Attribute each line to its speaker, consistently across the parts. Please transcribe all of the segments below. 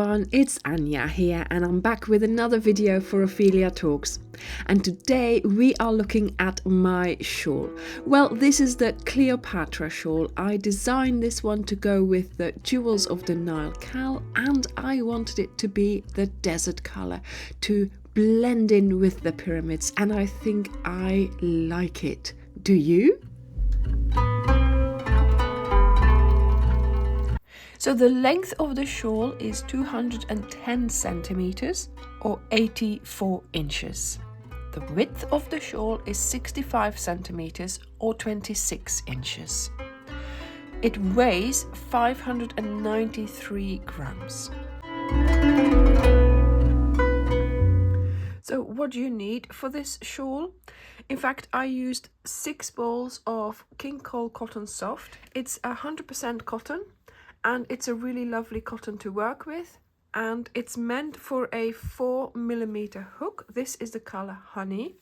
Speaker 1: everyone, it's Anya here and I'm back with another video for Ophelia Talks. And today we are looking at my shawl. Well, this is the Cleopatra shawl. I designed this one to go with the Jewels of the Nile cowl, and I wanted it to be the desert color to blend in with the pyramids, and I think I like it. Do you? So the length of the shawl is 210 centimeters or 84 inches. The width of the shawl is 65 centimeters or 26 inches. It weighs 593 grams. So what do you need for this shawl? In fact, I used 6 balls of King Cole Cottonsoft. It's 100% cotton. And it's a really lovely cotton to work with, and it's meant for a 4mm hook. This is the color Honey,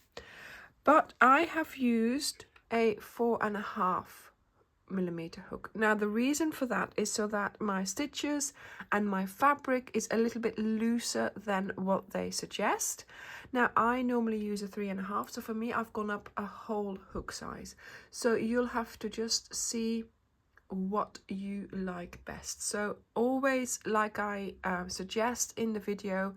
Speaker 1: but I have used a 4.5mm hook. Now the reason for that is so that my stitches and my fabric is a little bit looser than what they suggest. Now I normally use a 3.5, so for me I've gone up a whole hook size. So you'll have to just see what you like best. So always, like I suggest in the video,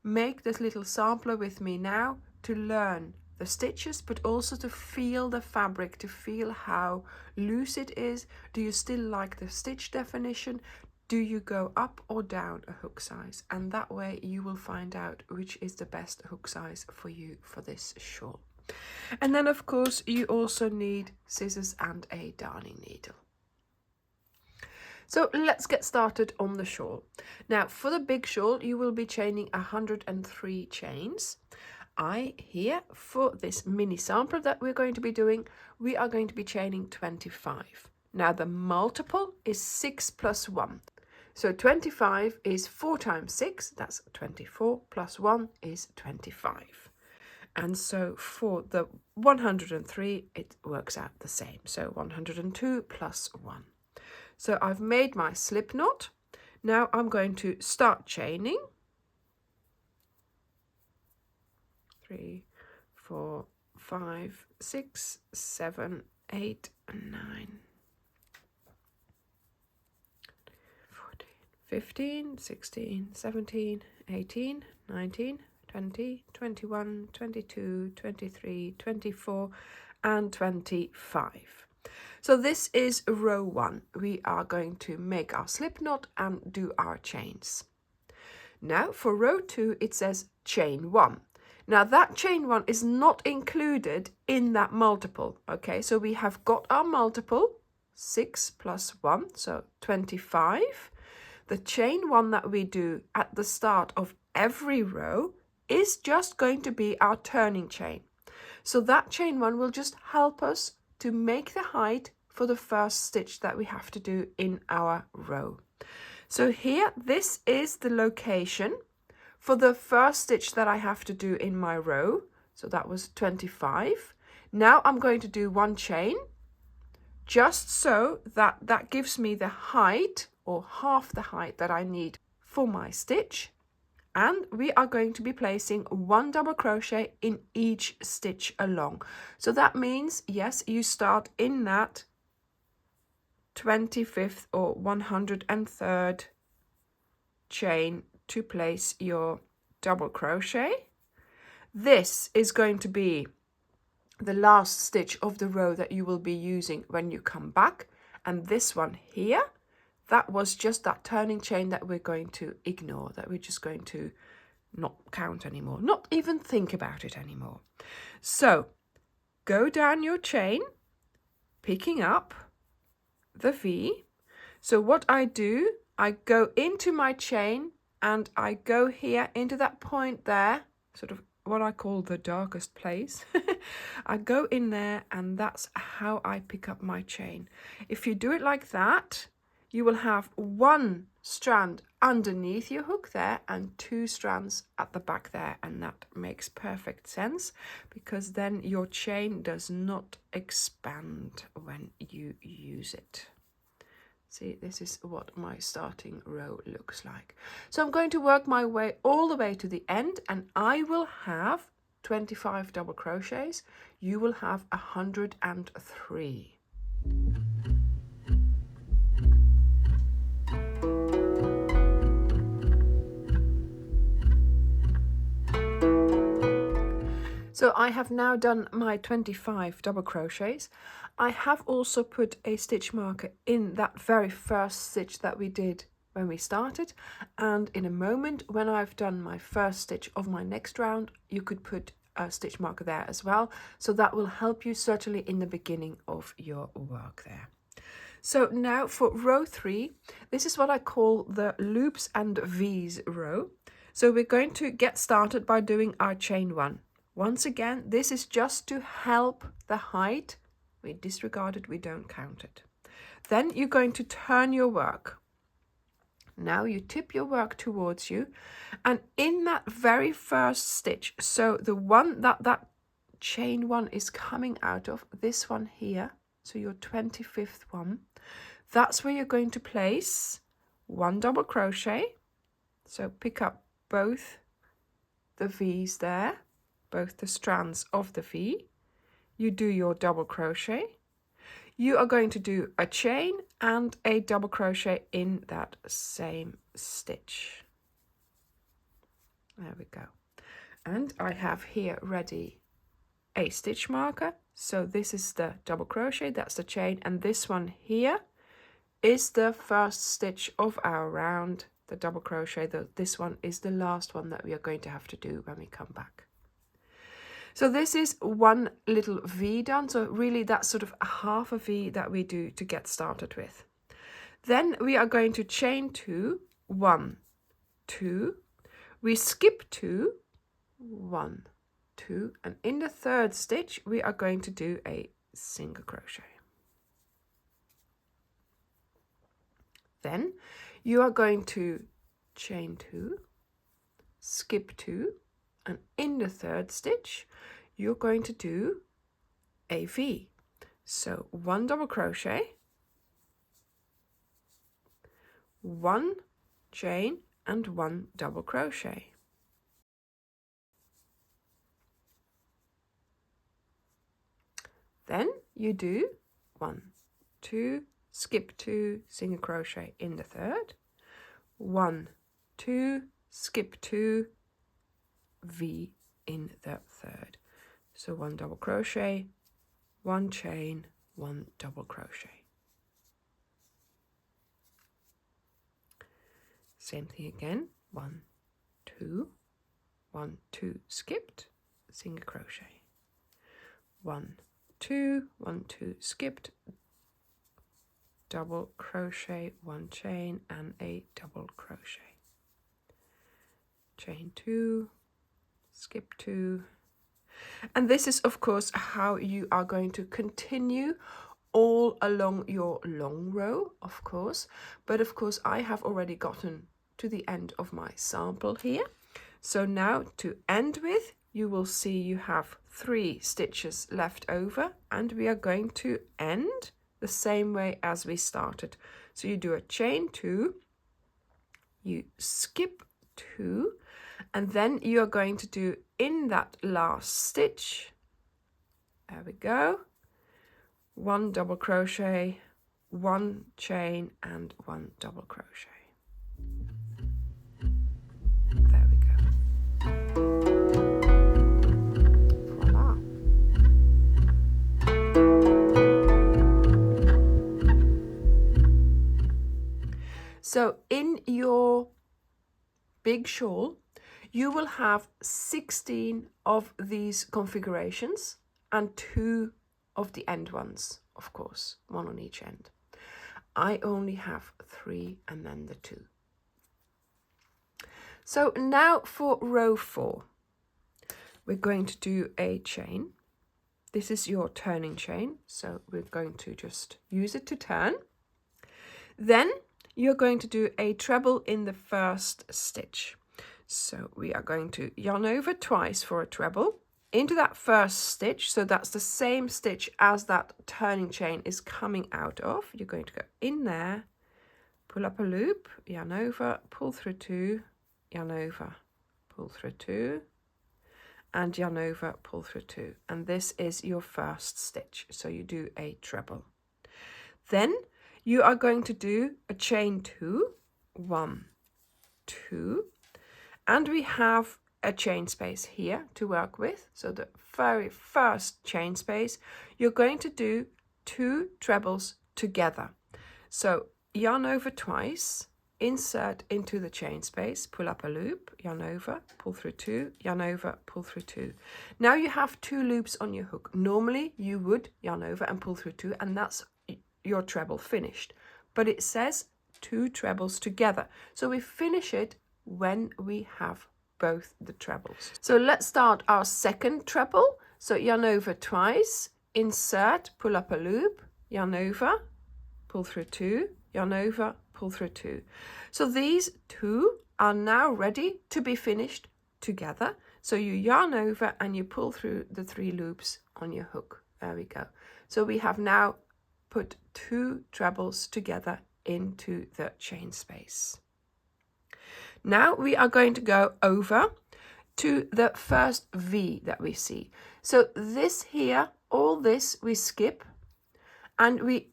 Speaker 1: make this little sampler with me now to learn the stitches, but also to feel the fabric, to feel how loose it is. Do you still like the stitch definition? Do you go up or down a hook size? And that way you will find out which is the best hook size for you for this shawl. And then of course you also need scissors and a darning needle. So let's get started on the shawl. Now for the big shawl you will be chaining 103 chains. Here for this mini sampler that we're going to be doing, we are going to be chaining 25. Now the multiple is 6 plus 1. So 25 is 4 times 6, that's 24, plus 1 is 25. And so for the 103 it works out the same. So 102 plus 1. So I've made my slip knot. Now I'm going to start chaining. 3, 4, 5, 6, 7, 8, 9, 14, 15, 16, 17, 18, 19, 20, 21, 22, 23, 24, and 25. So this is row 1. We are going to make our slip knot and do our chains. Now for row 2 it says chain 1. Now that chain 1 is not included in that multiple. Okay, so we have got our multiple, 6 plus 1, so 25. The chain 1 that we do at the start of every row is just going to be our turning chain. So that chain 1 will just help us to make the height for the first stitch that we have to do in our row. So here, this is the location for the first stitch that I have to do in my row. So that was 25. Now I'm going to do 1 chain, just so that that gives me the height or half the height that I need for my stitch. And we are going to be placing 1 double crochet in each stitch along. So that means, yes, you start in that 25th or 103rd chain to place your double crochet. This is going to be the last stitch of the row that you will be using when you come back. And this one here, that was just that turning chain that we're going to ignore, that we're just going to not count anymore, not even think about it anymore. So go down your chain, picking up the V. So what I do, I go into my chain and I go here into that point there, sort of what I call the darkest place. I go in there and that's how I pick up my chain. If you do it like that, you will have 1 strand underneath your hook there and 2 strands at the back there, and that makes perfect sense because then your chain does not expand when you use it. See, this is what my starting row looks like. So I'm going to work my way all the way to the end, and I will have 25 double crochets. You will have 103. So I have now done my 25 double crochets. I have also put a stitch marker in that very first stitch that we did when we started, and in a moment when I've done my first stitch of my next round, you could put a stitch marker there as well, so that will help you certainly in the beginning of your work there. So now for row 3, this is what I call the loops and V's row. So we're going to get started by doing our chain 1. Once again, this is just to help the height. We disregard it, we don't count it. Then you're going to turn your work. Now you tip your work towards you, and in that very first stitch, so the one that chain 1 is coming out of, this one here, so your 25th one, that's where you're going to place 1 double crochet. So pick up both the V's there, both the strands of the V. You do your double crochet. You are going to do a chain and a double crochet in that same stitch. There we go. And I have here ready a stitch marker. So this is the double crochet, that's the chain, and this one here is the first stitch of our round, the double crochet. This one is the last one that we are going to have to do when we come back. So this is one little V done, so really that's sort of a half a V that we do to get started with. Then we are going to chain 2, 1, 2, we skip 2, 1, 2, and in the third stitch we are going to do a single crochet. Then you are going to chain 2, skip 2, and in the third stitch you're going to do a V. So 1 double crochet, 1 chain and 1 double crochet. Then you do 1, 2, skip 2, single crochet in the third, 1, 2, skip 2, V in the third. So 1 double crochet, 1 chain, 1 double crochet. Same thing again, 1, 2, 1, 2, skipped, single crochet, 1, 2, 1, 2, skipped, double crochet, 1 chain and a double crochet, chain 2, skip 2, and this is of course how you are going to continue all along your long row, of course, but of course I have already gotten to the end of my sample here. So now to end with, you will see you have 3 stitches left over, and we are going to end the same way as we started. So you do a chain 2, you skip 2, and then you are going to do in that last stitch, there we go, 1 double crochet, 1 chain and 1 double crochet. There we go. Voila. So in your big shawl, you will have 16 of these configurations and 2 of the end ones, of course, 1 on each end. I only have 3 and then the 2. So now for row 4, we're going to do a chain. This is your turning chain, so we're going to just use it to turn. Then you're going to do a treble in the first stitch. So we are going to yarn over twice for a treble into that first stitch. So that's the same stitch as that turning chain is coming out of. You're going to go in there pull up a loop, yarn over, pull through 2, yarn over, pull through 2, and yarn over, pull through 2. And this is your first stitch, so you do a treble. Then you are going to do a chain 2, 1, 2, and we have a chain space here to work with. So the very first chain space, you're going to do 2 trebles together. So yarn over twice, insert into the chain space, pull up a loop, yarn over, pull through 2, yarn over, pull through 2. Now you have 2 loops on your hook. Normally you would yarn over and pull through 2, and that's your treble finished. But it says 2 trebles together. So we finish it when we have both the trebles. So let's start our second treble. So yarn over twice, insert, pull up a loop, yarn over, pull through 2, yarn over, pull through 2. So these 2 are now ready to be finished together. So you yarn over and you pull through the 3 loops on your hook. There we go. So we have now put 2 trebles together into the chain space. Now we are going to go over to the first V that we see. So this here, all this we skip, and we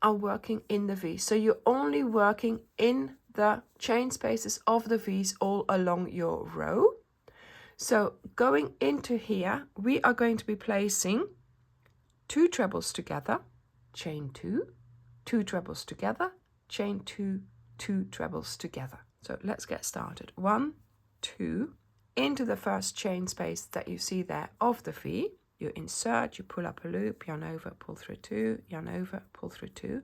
Speaker 1: are working in the V. So you're only working in the chain spaces of the V's all along your row. So going into here, we are going to be placing 2 trebles together, chain 2, 2 trebles together, chain 2, 2 trebles together. So let's get started. 1, 2, into the first chain space that you see there of the V. You insert, you pull up a loop, yarn over, pull through 2, yarn over, pull through 2.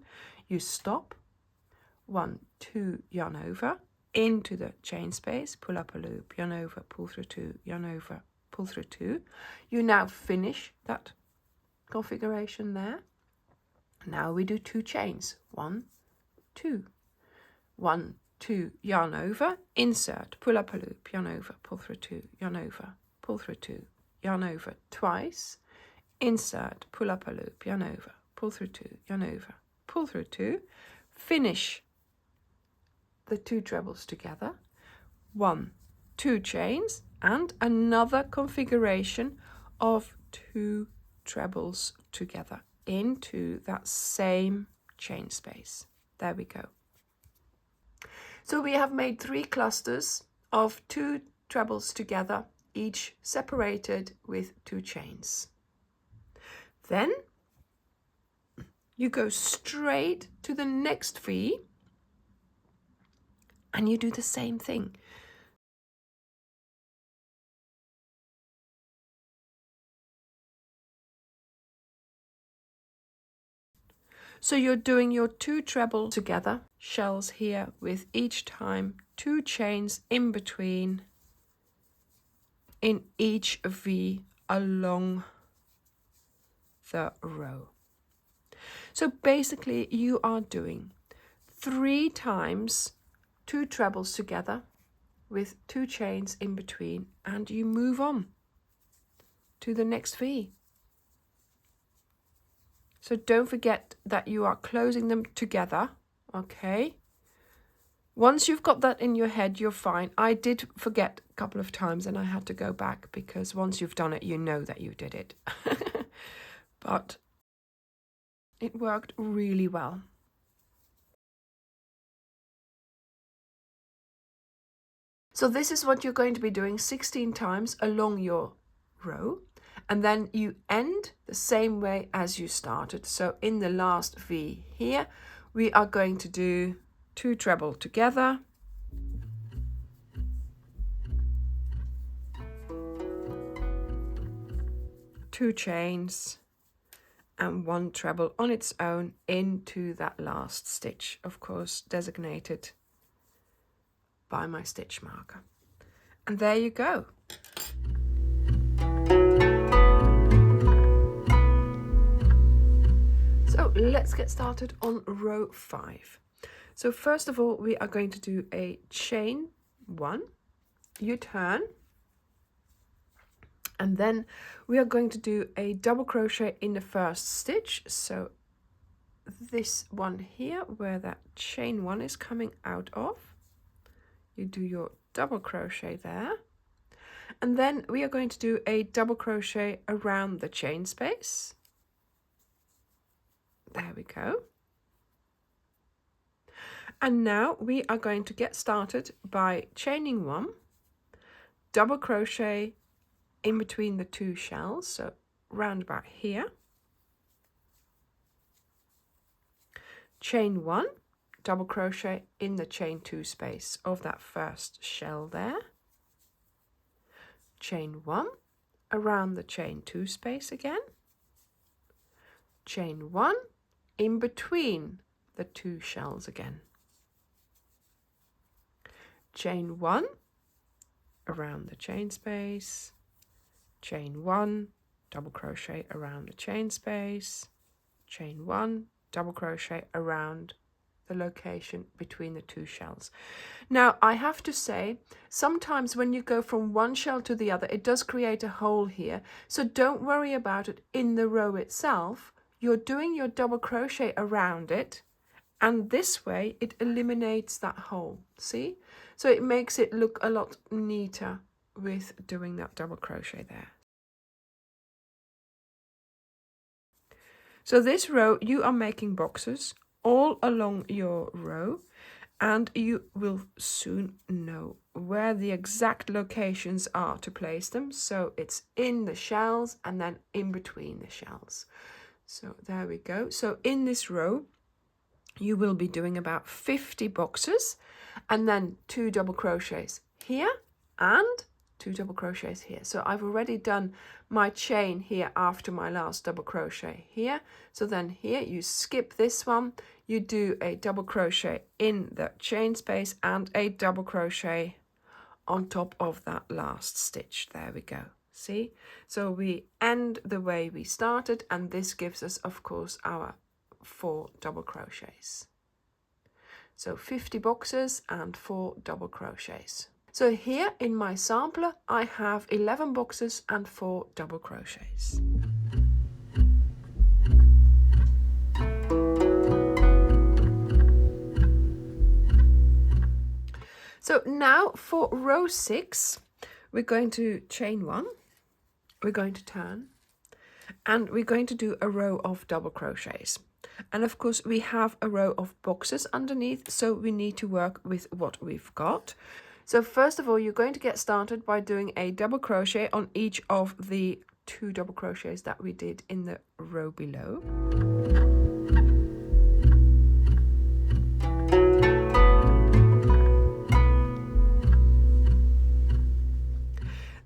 Speaker 1: You stop, 1, 2, yarn over, into the chain space, pull up a loop, yarn over, pull through 2, yarn over, pull through 2. You now finish that configuration there. Now we do 2 chains, 1, 2, 1, 2, yarn over, insert, pull up a loop, yarn over, pull through 2, yarn over, pull through 2, yarn over twice, insert, pull up a loop, yarn over, pull through 2, yarn over, pull through 2, finish the 2 trebles together, 1, 2 chains, and another configuration of 2 trebles together into that same chain space. There we go. So we have made 3 clusters of 2 trebles together, each separated with 2 chains. Then you go straight to the next V and you do the same thing. So you're doing your 2 treble together shells here with each time 2 chains in between in each V along the row. So basically you are doing 3 times 2 trebles together with 2 chains in between, and you move on to the next V. So don't forget that you are closing them together, okay? Once you've got that in your head, you're fine. I did forget a couple of times and I had to go back because once you've done it, you know that you did it. But it worked really well. So this is what you're going to be doing 16 times along your row. And then you end the same way as you started. So in the last V here, we are going to do 2 treble together. Two chains and 1 treble on its own into that last stitch, of course, designated by my stitch marker. And there you go. So let's get started on row 5. So first of all, we are going to do a chain 1, you turn, and then we are going to do a double crochet in the first stitch. So this one here where that chain 1 is coming out of. You do your double crochet there, and then we are going to do a double crochet around the chain space. There we go. And now we are going to get started by chaining 1, double crochet in between the 2 shells, so round about here, chain 1, double crochet in the chain 2 space of that first shell there, chain 1 around the chain 2 space again, chain 1 in between the 2 shells again, chain 1 around the chain space, chain 1, double crochet around the chain space, chain 1, double crochet around the location between the 2 shells. Now I have to say, sometimes when you go from one shell to the other, it does create a hole here, so don't worry about it in the row itself. You're doing your double crochet around it, and this way it eliminates that hole, see? So it makes it look a lot neater with doing that double crochet there. So this row you are making boxes all along your row, and you will soon know where the exact locations are to place them. So it's in the shells and then in between the shells. So there we go. So in this row you will be doing about 50 boxes, and then 2 double crochets here and 2 double crochets here. So I've already done my chain here after my last double crochet here. So then here you skip this one, you do a double crochet in the chain space and a double crochet on top of that last stitch. There we go. See? So we end the way we started, and this gives us, of course, our 4 double crochets. So 50 boxes and 4 double crochets. So here in my sampler I have 11 boxes and 4 double crochets. So now for row 6 we're going to chain 1, we're going to turn, and we're going to do a row of double crochets. And of course we have a row of boxes underneath, so we need to work with what we've got. So first of all, you're going to get started by doing a double crochet on each of the 2 double crochets that we did in the row below.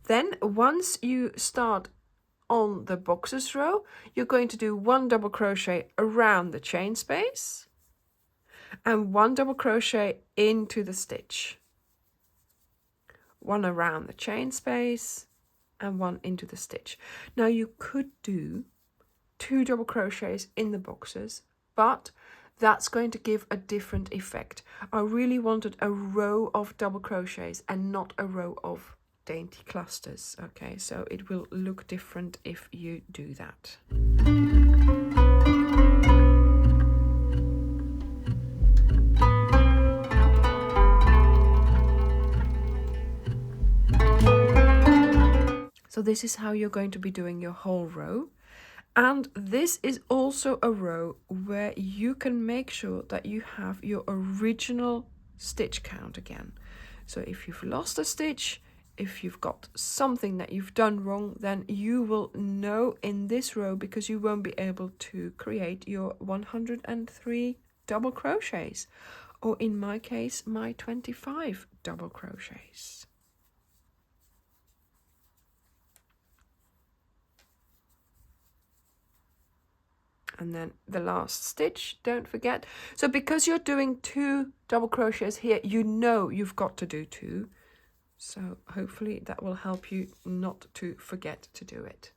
Speaker 1: Then once you start on the boxes row, you're going to do 1 double crochet around the chain space and 1 double crochet into the stitch. 1 around the chain space and 1 into the stitch. Now you could do 2 double crochets in the boxes, but that's going to give a different effect. I really wanted a row of double crochets and not a row of dainty clusters. Okay, so it will look different if you do that. So this is how you're going to be doing your whole row. And this is also a row where you can make sure that you have your original stitch count again. So if you've lost a stitch, if you've got something that you've done wrong, then you will know in this row, because you won't be able to create your 103 double crochets, or in my case, my 25 double crochets. And then the last stitch, don't forget. So because you're doing 2 double crochets here, you know you've got to do 2. So hopefully that will help you not to forget to do it.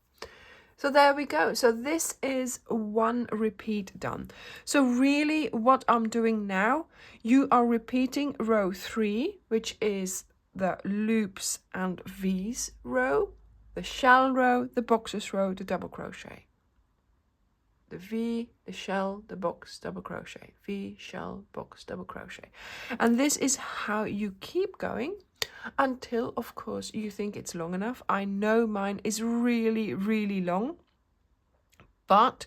Speaker 1: So there we go. So this is 1 repeat done. So really what I'm doing now, you are repeating row 3, which is the loops and V's row, the shell row, the boxes row, the double crochet. the V, the shell, the box, double crochet, V, shell, box, double crochet. And this is how you keep going until, of course, you think it's long enough. I know mine is really, really long, but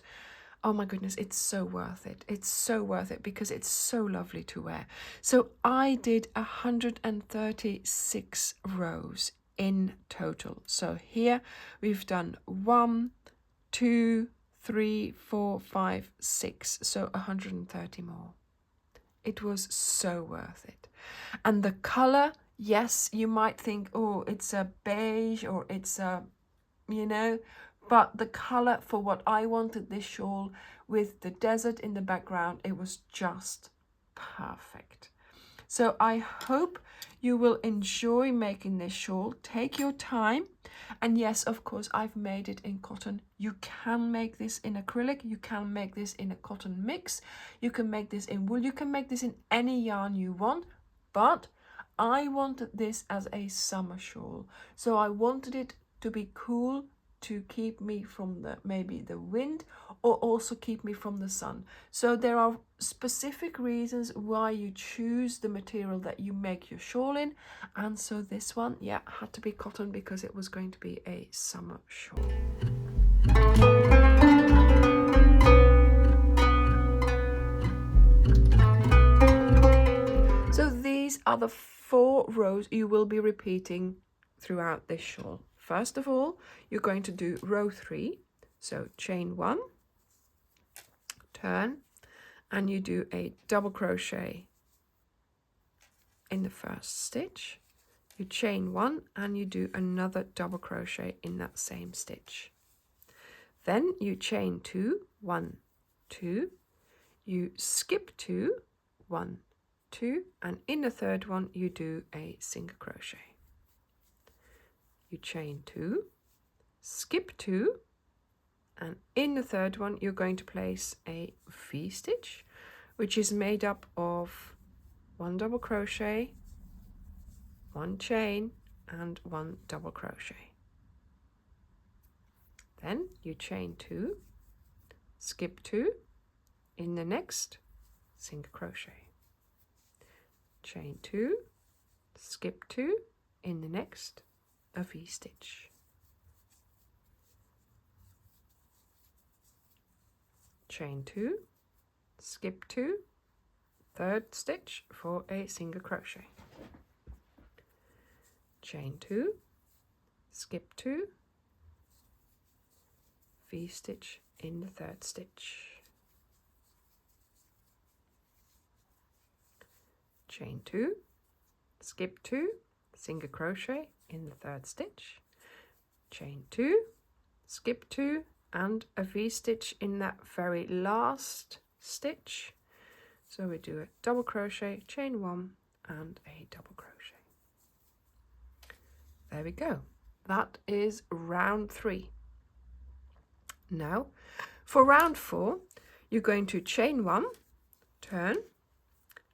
Speaker 1: oh my goodness, it's so worth it. It's so worth it because it's so lovely to wear. So I did 136 rows in total. So here we've done 1, 2, 3, 4, 5, 6. So 130 more. It was so worth it. And the color, yes, you might think, oh, it's a beige or it's a, you know, but the color for what I wanted this shawl with the desert in the background, it was just perfect. So I hope you will enjoy making this shawl. Take your time. And yes, of course, I've made it in cotton. You can make this in acrylic. You can make this in a cotton mix. You can make this in wool. You can make this in any yarn you want. But I wanted this as a summer shawl. So I wanted it to be cool, to keep me from maybe the wind, or also keep me from the sun. So there are specific reasons why you choose the material that you make your shawl in. And so this one, yeah, had to be cotton because it was going to be a summer shawl. So these are the 4 rows you will be repeating throughout this shawl. First of all, you're going to do row 3. So chain 1, turn, and you do a double crochet in the first stitch. You chain 1 and you do another double crochet in that same stitch. Then you chain 2, 1, 2, you skip 2, 1, 2, and in the third one you do a single crochet. You chain 2, skip 2, and in the third one you're going to place a V-stitch, which is made up of 1 double crochet, 1 chain, and 1 double crochet. Then you chain 2, skip 2, in the next single crochet. Chain 2, skip 2, in the next a V-stitch. Chain 2, skip 2, third stitch for a single crochet. Chain 2, skip 2, V-stitch in the third stitch. Chain 2, skip 2, single crochet in the third stitch. Chain 2, skip 2, and a V-stitch in that very last stitch. So we do a double crochet, chain 1, and a double crochet. There we go. That is round 3. Now, for round 4, you're going to chain 1, turn,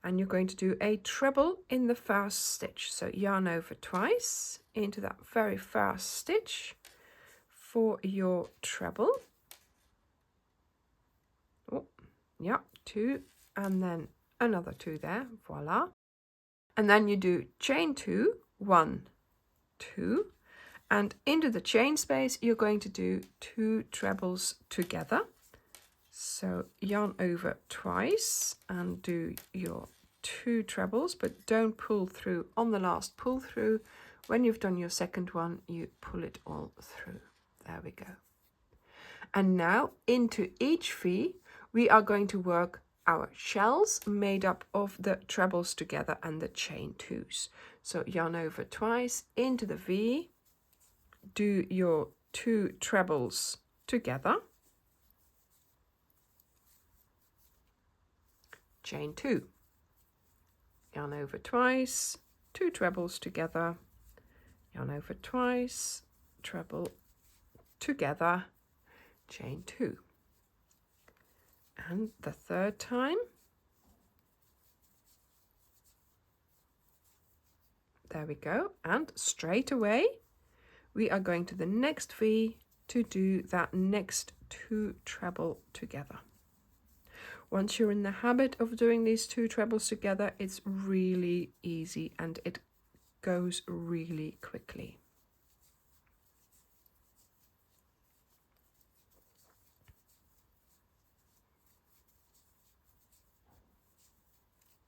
Speaker 1: and you're going to do a treble in the first stitch. So yarn over twice into that very first stitch for your treble. Oh, yeah, 2, and then another 2 there, voila. And then you do chain 2, 1, 2, and into the chain space you're going to do 2 trebles together. So yarn over twice and do your 2 trebles, but don't pull through on the last pull through. When you've done your second one, you pull it all through. There we go. And now into each V we are going to work our shells made up of the trebles together and the chain 2s. So yarn over twice into the V, do your 2 trebles together, chain 2, yarn over twice, 2 trebles together, yarn over twice, treble together, chain 2. And the third time, there we go, and straight away we are going to the next V to do that next 2 treble together. Once you're in the habit of doing these 2 trebles together, it's really easy and it goes really quickly.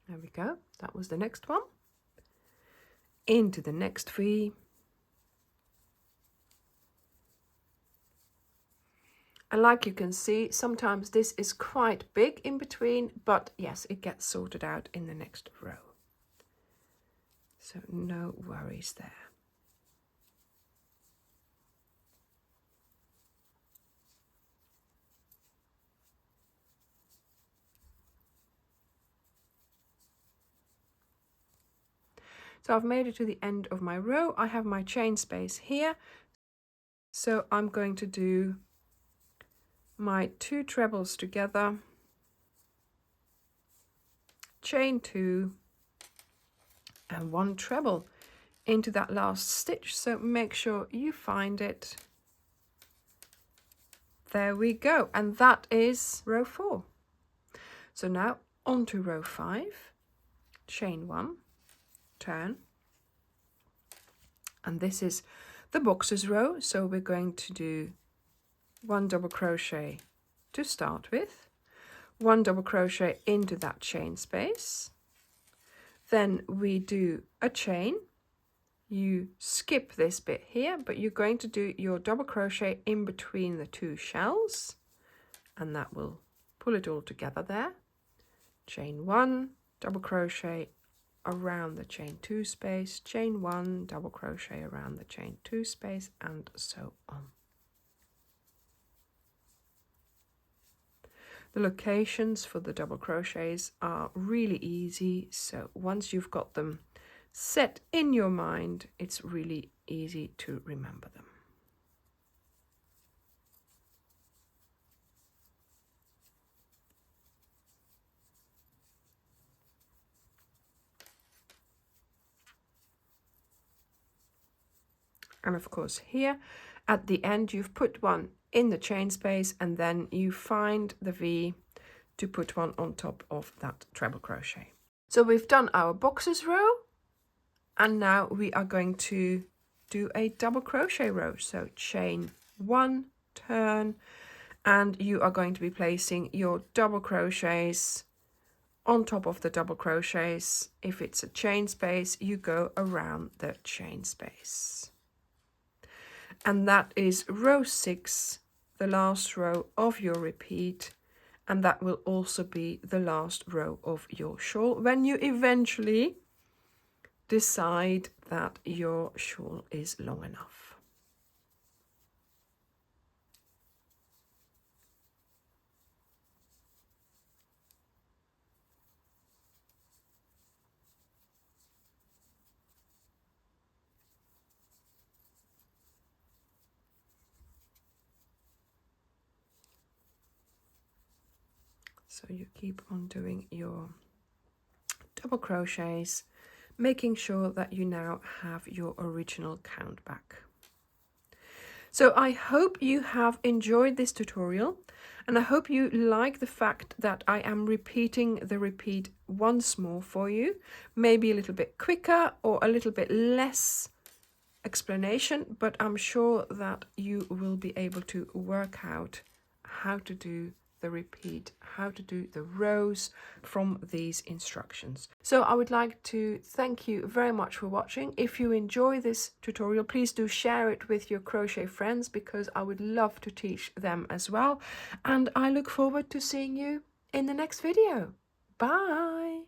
Speaker 1: There we go. That was the next one. Into the next 3. And like you can see, sometimes this is quite big in between, but yes, it gets sorted out in the next row. So no worries there. So I've made it to the end of my row. I have my chain space here. So I'm going to do my 2 trebles together, chain 2 and 1 treble into that last stitch. So make sure you find it. There we go. And that is row 4. So now on to row 5, chain 1, turn, and this is the boxes row. So we're going to do 1 double crochet to start with, 1 double crochet into that chain space, then we do a chain. You skip this bit here, but you're going to do your double crochet in between the 2 shells, and that will pull it all together there. Chain 1, double crochet around the chain 2 space, chain 1, double crochet around the chain 2 space, and so on. The locations for the double crochets are really easy, so once you've got them set in your mind, it's really easy to remember them. And of course here at the end you've put one in the chain space, and then you find the V to put one on top of that treble crochet. So we've done our boxes row, and now we are going to do a double crochet row. So chain 1, turn, and you are going to be placing your double crochets on top of the double crochets. If it's a chain space, you go around the chain space. And that is row 6, the last row of your repeat, and that will also be the last row of your shawl when you eventually decide that your shawl is long enough. So you keep on doing your double crochets, making sure that you now have your original count back. So I hope you have enjoyed this tutorial, and I hope you like the fact that I am repeating the repeat once more for you, maybe a little bit quicker or a little bit less explanation, but I'm sure that you will be able to work out how to do the repeat, how to do the rows from these instructions. So I would like to thank you very much for watching. If you enjoy this tutorial, please do share it with your crochet friends, because I would love to teach them as well. And I look forward to seeing you in the next video. Bye!